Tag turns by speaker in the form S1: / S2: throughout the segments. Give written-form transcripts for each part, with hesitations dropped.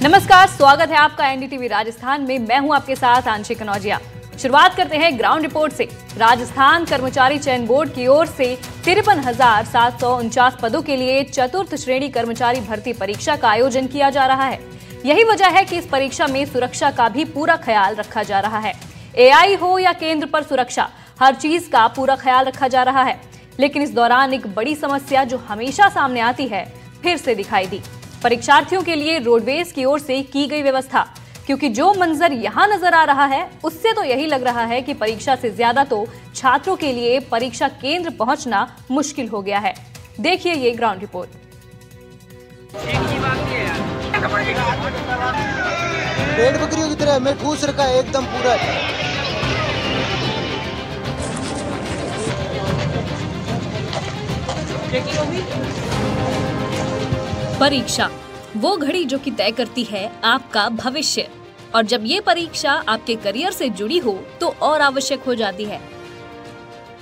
S1: नमस्कार, स्वागत है आपका एनडीटीवी राजस्थान में। मैं हूं आपके साथ आंशिक कनौजिया। शुरुआत करते हैं ग्राउंड रिपोर्ट से। राजस्थान कर्मचारी चयन बोर्ड की ओर से 53,749 पदों के लिए चतुर्थ श्रेणी कर्मचारी भर्ती परीक्षा का आयोजन किया जा रहा है। यही वजह है कि इस परीक्षा में सुरक्षा का भी पूरा ख्याल रखा जा रहा है। एआई हो या केंद्र पर सुरक्षा, हर चीज का पूरा ख्याल रखा जा रहा है। लेकिन इस दौरान एक बड़ी समस्या जो हमेशा सामने आती है, फिर से दिखाई दी। परीक्षार्थियों के लिए रोडवेज की ओर से की गई व्यवस्था, क्योंकि जो मंजर यहां नजर आ रहा है उससे तो यही लग रहा है कि परीक्षा से ज्यादा तो छात्रों के लिए परीक्षा केंद्र पहुंचना मुश्किल हो गया है। देखिए ये ग्राउंड रिपोर्ट।
S2: भेड़ बकरियों की तरह मैं ठूस रखा है एकदम पूरा।
S1: परीक्षा वो घड़ी जो कि तय करती है आपका भविष्य, और जब ये परीक्षा आपके करियर से जुड़ी हो तो और आवश्यक हो जाती है।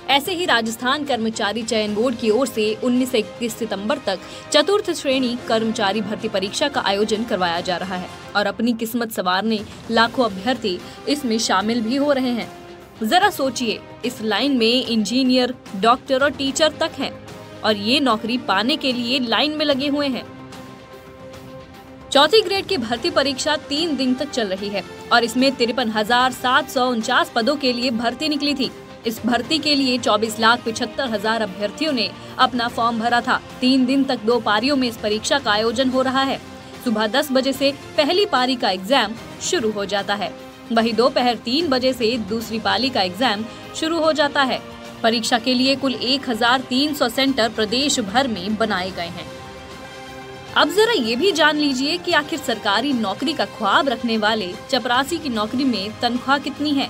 S1: ऐसे ही राजस्थान कर्मचारी चयन बोर्ड की ओर से 19 से 21 सितंबर तक चतुर्थ श्रेणी कर्मचारी भर्ती परीक्षा का आयोजन करवाया जा रहा है और अपनी किस्मत संवारने लाखों अभ्यर्थी इसमें शामिल भी हो रहे हैं। जरा सोचिए, इस लाइन में इंजीनियर, डॉक्टर और टीचर तक हैं और ये नौकरी पाने के लिए लाइन में लगे हुए हैं। चौथी ग्रेड की भर्ती परीक्षा 3 दिन तक चल रही है और इसमें 53,749 पदों के लिए भर्ती निकली थी। इस भर्ती के लिए 24,75,000 अभ्यर्थियों ने अपना फॉर्म भरा था। 3 दिन तक 2 पारियों में इस परीक्षा का आयोजन हो रहा है। सुबह 10 बजे से पहली पारी का एग्जाम शुरू हो जाता है, वहीं दोपहर 3 बजे से दूसरी पाली का एग्जाम शुरू हो जाता है। परीक्षा के लिए कुल 1,300 सेंटर प्रदेश भर में बनाए गए हैं। अब जरा ये भी जान लीजिए कि आखिर सरकारी नौकरी का ख्वाब रखने वाले चपरासी की नौकरी में तनख्वाह कितनी है।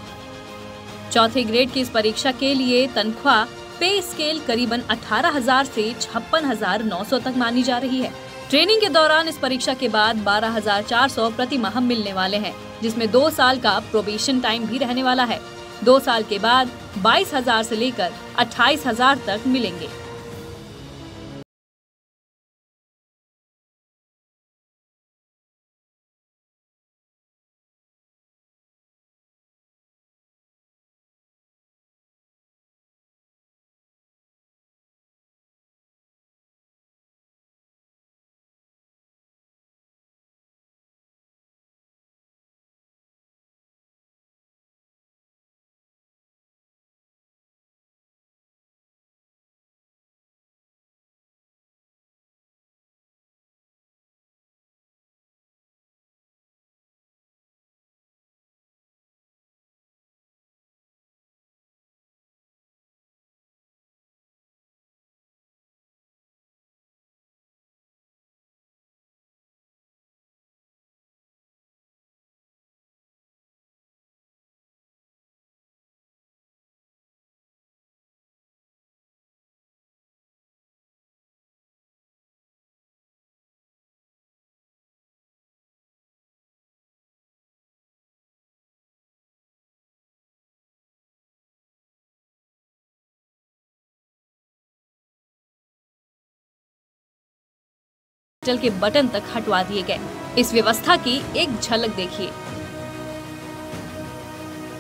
S1: चौथे ग्रेड की इस परीक्षा के लिए तनख्वाह पे स्केल करीबन 18,000 से 56,900 तक मानी जा रही है। ट्रेनिंग के दौरान इस परीक्षा के बाद 12,400 प्रति माह मिलने वाले हैं, जिसमें 2 साल का प्रोबेशन टाइम भी रहने वाला है। 2 साल के बाद 22,000 से लेकर 28,000 तक मिलेंगे। चल के बटन तक हटवा दिए गए। इस व्यवस्था की एक झलक देखिए।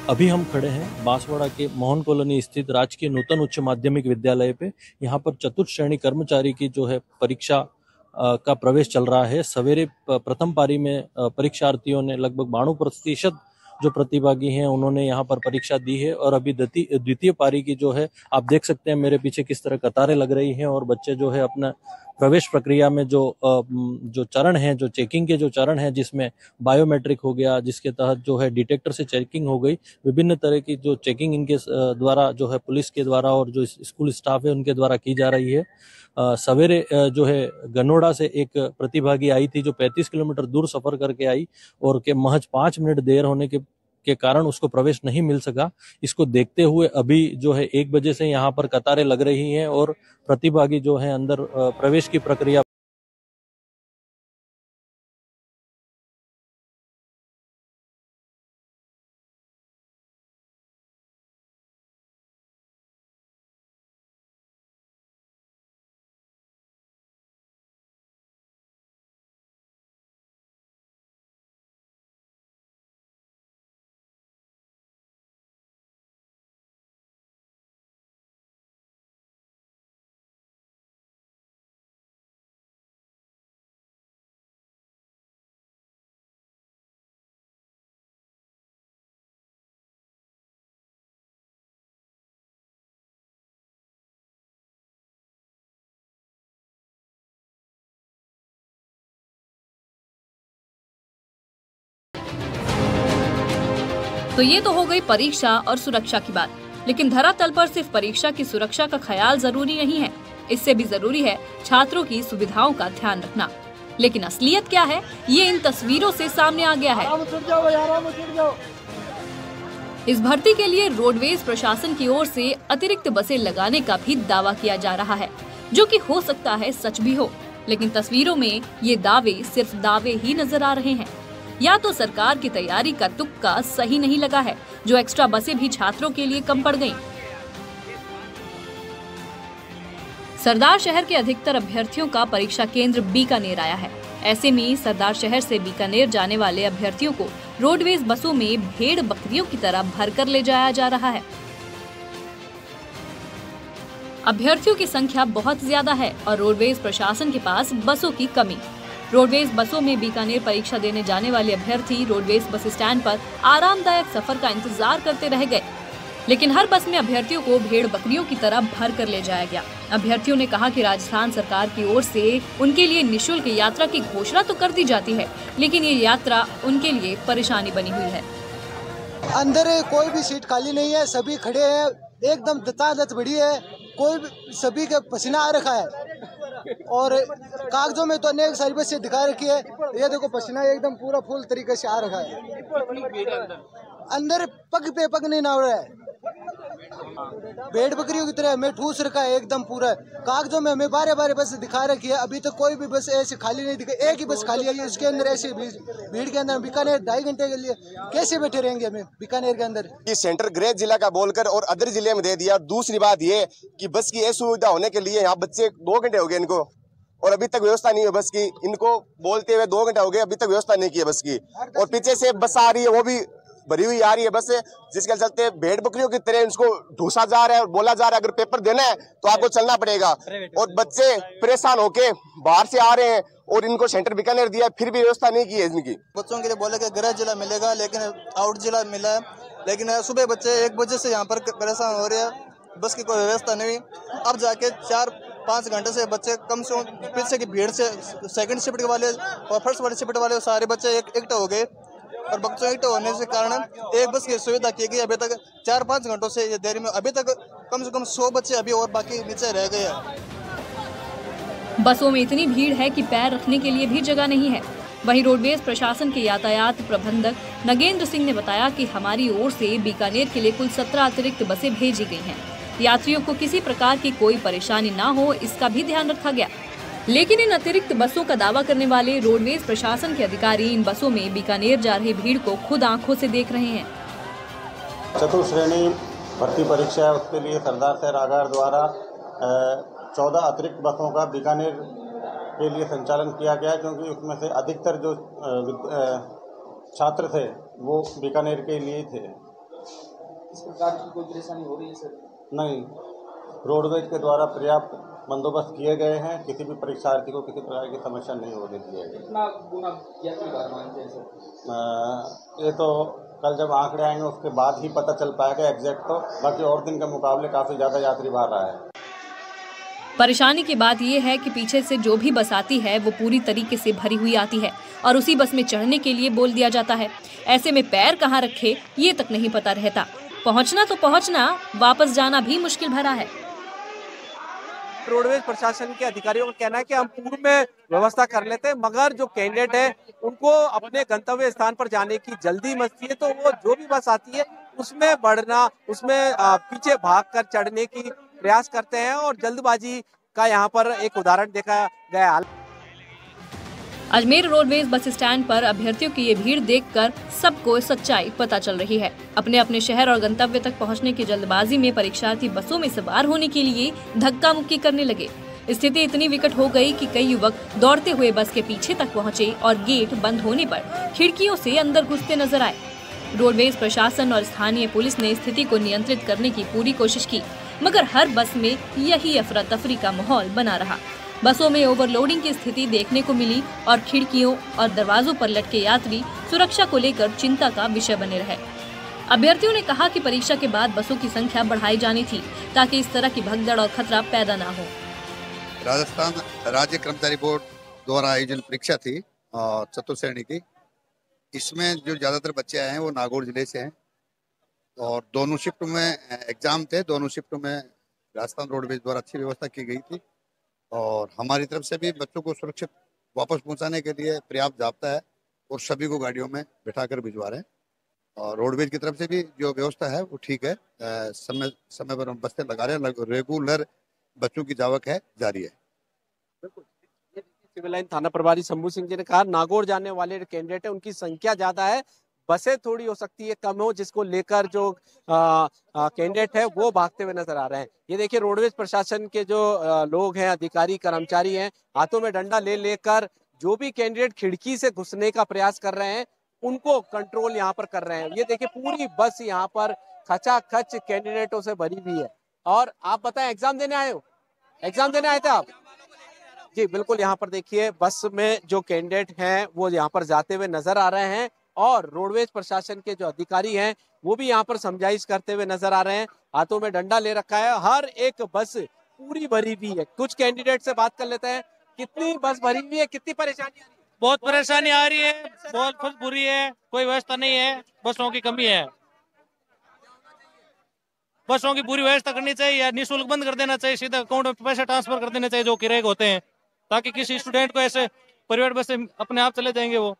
S3: अभी हम खड़े हैं बांसवाड़ा के मोहन कॉलोनी स्थित राजकीय नूतन उच्च माध्यमिक विद्यालय पे। यहाँ पर चतुर्थ श्रेणी कर्मचारी की जो है परीक्षा का प्रवेश चल रहा है। सवेरे प्रथम पारी में परीक्षार्थियों ने लगभग 92% जो प्रतिभागी हैं उन्होंने यहाँ पर परीक्षा दी है और अभी द्वितीय पारी की जो है आप देख सकते हैं मेरे पीछे किस तरह कतारें लग रही हैं और बच्चे जो है अपना प्रवेश प्रक्रिया में जो चरण है, जो चेकिंग के जो चरण है, जिसमें बायोमेट्रिक हो गया, जिसके तहत जो है डिटेक्टर से चेकिंग हो गई, विभिन्न तरह की जो चेकिंग इनके द्वारा जो है पुलिस के द्वारा और जो स्कूल स्टाफ है उनके द्वारा की जा रही है। सवेरे जो है गनोड़ा से एक प्रतिभागी आई थी जो 35 किलोमीटर दूर सफर करके आई और के महज 5 मिनट देर होने के कारण उसको प्रवेश नहीं मिल सका। इसको देखते हुए अभी जो है 1 बजे से यहाँ पर कतारें लग रही हैं और प्रतिभागी जो है अंदर प्रवेश की प्रक्रिया
S1: तो ये तो हो गई परीक्षा और सुरक्षा की बात, लेकिन धरातल पर सिर्फ परीक्षा की सुरक्षा का ख्याल जरूरी नहीं है, इससे भी जरूरी है छात्रों की सुविधाओं का ध्यान रखना। लेकिन असलियत क्या है, ये इन तस्वीरों से सामने आ गया है। इस भर्ती के लिए रोडवेज प्रशासन की ओर से अतिरिक्त बसें लगाने का भी दावा किया जा रहा है, जो कि हो सकता है सच भी हो, लेकिन तस्वीरों में ये दावे सिर्फ दावे ही नजर आ रहे हैं। या तो सरकार की तैयारी का तुक्का सही नहीं लगा है, जो एक्स्ट्रा बसें भी छात्रों के लिए कम पड़ गईं। सरदार शहर के अधिकतर अभ्यर्थियों का परीक्षा केंद्र बीकानेर आया है। ऐसे में सरदार शहर से बीकानेर जाने वाले अभ्यर्थियों को रोडवेज बसों में भेड़ बकरियों की तरह भरकर ले जाया जा रहा है। अभ्यर्थियों की संख्या बहुत ज्यादा है और रोडवेज प्रशासन के पास बसों की कमी। रोडवेज बसों में बीकानेर परीक्षा देने जाने वाले अभ्यर्थी रोडवेज बस स्टैंड पर आरामदायक सफर का इंतजार करते रह गए, लेकिन हर बस में अभ्यर्थियों को भेड़ बकरियों की तरह भर कर ले जाया गया। अभ्यर्थियों ने कहा कि राजस्थान सरकार की ओर से उनके लिए निःशुल्क यात्रा की घोषणा तो कर दी जाती है, लेकिन ये यात्रा उनके लिए परेशानी बनी हुई है।
S2: अंदर कोई भी सीट खाली नहीं है, सभी खड़े हैं, एकदम दतादत बड़ी है, सभी के पसीना आ रखा है और कागजों में तो अनेक सारी बसें दिखा रखी है। ये देखो पसीना एकदम पूरा फुल तरीके से आ रखा है। अंदर पग पे पग नहीं ना रहा है, भेड़ बकरियों की तरह हमें ठूस रखा है एकदम पूरा। कागजों में हमें बारे बारे बस दिखा रखी है, अभी तक कोई भी बस ऐसे खाली नहीं दिखा। एक ही बस खाली है, इसके अंदर ऐसे भीड़ के अंदर बीकानेर 2.5 घंटे के लिए कैसे बैठे रहेंगे हमें बीकानेर के अंदर।
S4: कि सेंटर गृह जिला का बोलकर और अदर जिले में दे दिया। दूसरी बात ये कि बस की सुविधा होने के लिए यहाँ बच्चे 2 घंटे हो गए इनको और अभी तक व्यवस्था नहीं है बस की। इनको बोलते हुए 2 घंटे हो गए, अभी तक व्यवस्था नहीं की है बस की। और पीछे से बस आ रही है, वो भी भरी हुई आ रही है बस, जिसके चलते भेड़ बकरियों की तरह इसको ढूंसा जा रहा है और बोला जा रहा है अगर पेपर देना है तो आपको चलना पड़ेगा। और बच्चे परेशान होके बाहर से आ रहे हैं और इनको सेंटर बीकानेर दिया, फिर भी व्यवस्था नहीं की है इनकी।
S5: बच्चों के लिए बोले कि गृह जिला मिलेगा, लेकिन आउट जिला मिला है, लेकिन सुबह बच्चे 1 बजे से यहाँ पर परेशान हो रहे हैं, बस की कोई व्यवस्था नहीं। अब जाके 4-5 घंटे से बच्चे कम से कम पीछे की भीड़ से सेकंड शिफ्ट वाले और फर्स्ट वाले शिफ्ट वाले सारे बच्चे इकट्ठे हो गए और बच्चों इकट्ठे होने से कारण एक बस की सुविधा की गई। अभी तक 4-5 घंटों से ये देरी में अभी तक कम से कम 100 बच्चे अभी और बाकी नीचे रह गए हैं।
S1: बसों में इतनी भीड़ है कि पैर रखने के लिए भी जगह नहीं है। वहीं रोडवेज प्रशासन के यातायात प्रबंधक नगेंद्र सिंह ने बताया कि हमारी ओर से बीकानेर के लिए कुल 17 अतिरिक्त बसें भेजी गई हैं। यात्रियों को किसी प्रकार की कोई परेशानी ना हो, इसका भी ध्यान रखा गया। लेकिन इन अतिरिक्त बसों का दावा करने वाले रोडवेज प्रशासन के अधिकारी इन बसों में बीकानेर जा रही भीड़ को खुद आंखों से देख रहे हैं।
S6: चतुर्थ श्रेणी भर्ती परीक्षा है, उसके लिए सरदार शहर आगार द्वारा 14 अतिरिक्त बसों का बीकानेर के लिए संचालन किया गया है, क्योंकि उसमें से अधिकतर जो छात्र थे वो बीकानेर के लिए थे।
S7: इस प्रकार की कोई परेशानी हो रही है सर?
S6: नहीं, रोडवेज के द्वारा पर्याप्त बंदोबस्त किए गए हैं, किसी भी परीक्षार्थी को किसी प्रकार की समस्या नहीं होने दी है।
S7: कितना गुना यात्री भार मानते हैं सर?
S6: ये तो कल जब आंकड़े आएंगे उसके बाद ही पता चल पाएगा एग्जैक्ट, तो बाकी और दिन के मुकाबले काफ़ी ज़्यादा यात्री भार रहा है।
S1: परेशानी की बात यह है कि पीछे से जो भी बस आती है वो पूरी तरीके से भरी हुई आती है और उसी बस में चढ़ने के लिए बोल दिया जाता है। ऐसे में पैर कहाँ रखे ये तक नहीं पता रहता। पहुंचना तो पहुंचना, वापस जाना भी मुश्किल भरा है।
S8: रोडवेज प्रशासन के अधिकारियों का कहना है कि हम पूर्व में व्यवस्था कर लेते हैं, मगर जो कैंडिडेट है उनको अपने गंतव्य स्थान पर जाने की जल्दी मस्ती है, तो वो जो भी बस आती है उसमें बढ़ना, उसमें पीछे भागकर चढ़ने की प्रयास करते हैं और जल्दबाजी का यहाँ पर एक उदाहरण देखा गया।
S1: अजमेर रोडवेज बस स्टैंड पर अभ्यर्थियों की ये भीड़ देखकर सबको सच्चाई पता चल रही है। अपने अपने शहर और गंतव्य तक पहुंचने की जल्दबाजी में परीक्षार्थी बसों में सवार होने के लिए धक्का मुक्की करने लगे। स्थिति इतनी विकट हो गई कि कई युवक दौड़ते हुए बस के पीछे तक पहुंचे और गेट बंद होने पर खिड़कियों से अंदर घुसते नजर आए। रोडवेज प्रशासन और स्थानीय पुलिस ने स्थिति को नियंत्रित करने की पूरी कोशिश की, मगर हर बस में यही अफरा तफरी का माहौल बना रहा। बसों में ओवरलोडिंग की स्थिति देखने को मिली और खिड़कियों और दरवाजों पर लटके यात्री सुरक्षा को लेकर चिंता का विषय बने रहे। अभ्यर्थियों ने कहा कि परीक्षा के बाद बसों की संख्या बढ़ाई जानी थी ताकि इस तरह की भगदड़ और खतरा पैदा ना हो।
S9: राजस्थान राज्य कर्मचारी बोर्ड द्वारा आयोजित परीक्षा थी चतुर्थ श्रेणी की। इसमें जो ज्यादातर बच्चे आए हैं वो नागौर जिले से हैं और दोनों शिफ्ट में एग्जाम थे, दोनों शिफ्ट में राजस्थान रोडवेज द्वारा अच्छी व्यवस्था की गई थी और हमारी तरफ से भी बच्चों को सुरक्षित वापस पहुंचाने के लिए पर्याप्त जाब्ता है और सभी को गाड़ियों में बिठाकर भिजवा रहे हैं और रोडवेज की तरफ से भी जो व्यवस्था है वो ठीक है। समय समय पर हम बस्ते लगा रहे हैं, रेगुलर बच्चों की जावक है जारी है।
S8: सिविल लाइन थाना प्रभारी शंभू सिंह जी ने कहा नागौर जाने वाले कैंडिडेट है उनकी संख्या ज्यादा है, बसें थोड़ी हो सकती है कम हो, जिसको लेकर जो कैंडिडेट है वो भागते हुए नजर आ रहे हैं। ये देखिए रोडवेज प्रशासन के जो लोग हैं, अधिकारी कर्मचारी हैं, हाथों में डंडा ले लेकर जो भी कैंडिडेट खिड़की से घुसने का प्रयास कर रहे हैं उनको कंट्रोल यहाँ पर कर रहे हैं। ये देखिए पूरी बस यहाँ पर खचाखच कैंडिडेटों से भरी हुई है। और आप बताएं एग्जाम देने आए हो, एग्जाम देने आए थे आप? जी बिल्कुल, यहाँ पर देखिए बस में जो कैंडिडेट हैं वो यहाँ पर जाते हुए नजर आ रहे हैं और रोडवेज प्रशासन के जो अधिकारी हैं वो भी यहाँ पर समझाइश करते हुए नजर आ रहे हैं। हाथों में डंडा ले रखा है, हर एक बस पूरी भरी हुई है। कुछ कैंडिडेट से बात कर लेते हैं, कितनी बस भरी हुई है, कितनी परेशानी आ रही है?
S10: बहुत परेशानी आ रही है, बहुत बुरी है, कोई व्यवस्था नहीं है, बसों की कमी है। बसों की पूरी व्यवस्था करनी चाहिए या निःशुल्क बंद कर देना चाहिए, सीधा अकाउंट में पैसे ट्रांसफर कर देने चाहिए जो किराए होते हैं, ताकि किसी स्टूडेंट को ऐसे प्राइवेट बस से अपने आप चले जाएंगे। वो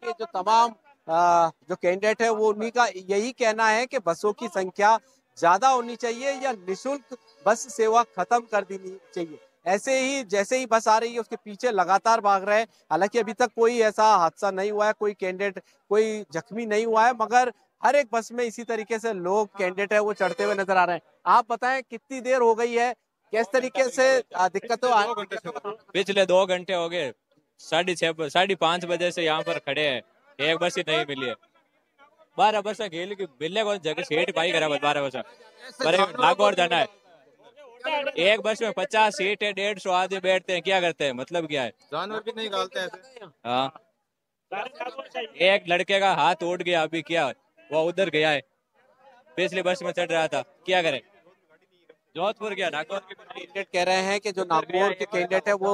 S8: जो तमाम जो कैंडिडेट है वो उन्हीं का यही कहना है कि बसों की संख्या ज्यादा होनी चाहिए या निःशुल्क बस सेवा खत्म कर देनी चाहिए। ऐसे ही जैसे ही बस आ रही है उसके पीछे लगातार भाग रहे हैं। हालांकि अभी तक कोई ऐसा हादसा नहीं हुआ है, कोई कैंडिडेट कोई जख्मी नहीं हुआ है, मगर हर एक बस में इसी तरीके से लोग कैंडिडेट है वो चढ़ते हुए नजर आ रहे हैं। आप बताएं कितनी देर हो गई है, किस तरीके से दिक्कतें आ रही है?
S11: पिछले 2 घंटे हो गए, 5:30 बजे से यहाँ पर खड़े हैं, एक बस ही नहीं मिली है। 12 बस खेल की मिलने को जगह सीट पाई करा, 12 बस पर नागौर जाना है। एक बस में 50 सीट है, 150 आदमी बैठते हैं, क्या करते हैं, मतलब क्या है? जानवर भी नहीं डालते हैं। हाँ, एक लड़के का हाथ उठ गया, अभी क्या वो उधर गया है, पिछली बस में चढ़ रहा था, क्या करें? जोधपुर गया, नागौर के
S8: कैंडिडेट कह रहे हैं कि जो नागौर के कैंडिडेट है वो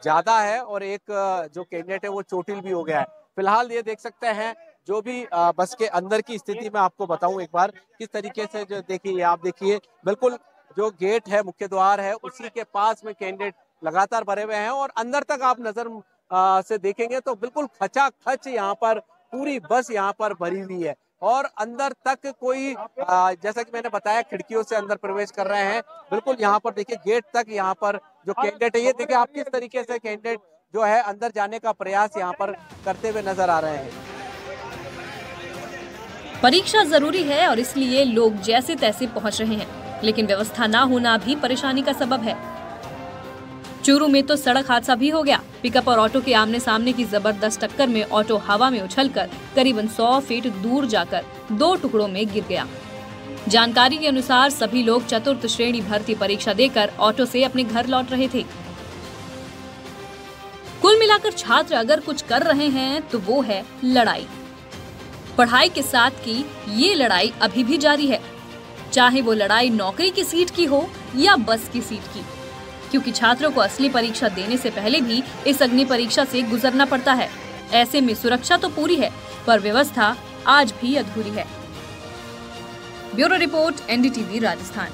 S8: ज्यादा है और एक जो कैंडिडेट है वो चोटिल भी हो गया है। फिलहाल ये देख सकते हैं जो भी बस के अंदर की स्थिति मैं आपको बताऊं एक बार किस तरीके से, जो देखिए आप देखिए बिल्कुल जो गेट है, मुख्य द्वार है, उसी के पास में कैंडिडेट लगातार भरे हुए हैं और अंदर तक आप नजर से देखेंगे तो बिल्कुल खचाखच यहाँ पर पूरी बस यहाँ पर भरी हुई है और अंदर तक कोई जैसा कि मैंने बताया खिड़कियों से अंदर प्रवेश कर रहे हैं। बिल्कुल यहाँ पर देखिए गेट तक यहाँ पर जो कैंडिडेट है, ये देखिए आप किस तरीके से कैंडिडेट जो है अंदर जाने का प्रयास यहाँ पर करते हुए नजर आ रहे हैं।
S1: परीक्षा जरूरी है और इसलिए लोग जैसे तैसे पहुंच रहे हैं, लेकिन व्यवस्था ना होना भी परेशानी का सबब है। चूरू में तो सड़क हादसा भी हो गया। पिकअप और ऑटो के आमने सामने की जबरदस्त टक्कर में ऑटो हवा में उछलकर करीबन 100 फीट दूर जाकर 2 टुकड़ों में गिर गया। जानकारी के अनुसार सभी लोग चतुर्थ श्रेणी भर्ती परीक्षा देकर ऑटो से अपने घर लौट रहे थे। कुल मिलाकर छात्र अगर कुछ कर रहे हैं तो वो है लड़ाई। पढ़ाई के साथ की ये लड़ाई अभी भी जारी है, चाहे वो लड़ाई नौकरी की सीट की हो या बस की सीट की, क्योंकि छात्रों को असली परीक्षा देने से पहले भी इस अग्नि परीक्षा से गुजरना पड़ता है। ऐसे में सुरक्षा तो पूरी है पर व्यवस्था आज भी अधूरी है। Bureau report, NDTV Rajasthan.